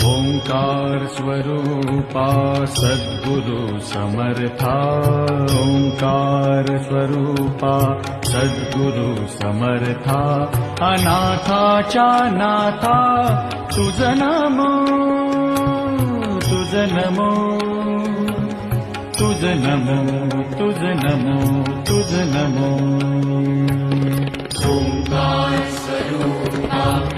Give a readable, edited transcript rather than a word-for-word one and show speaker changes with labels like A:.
A: ओंकार स्वरूपा सद्गुरु समर्था, ओंकार स्वरूपा सद्गुरु समर्था, अनाथाच्या नाथा तुझ नमो, तुझ नमो, तुझ नमो, तुझ नमो, तुझ नमो. ओंकार स्वरूपा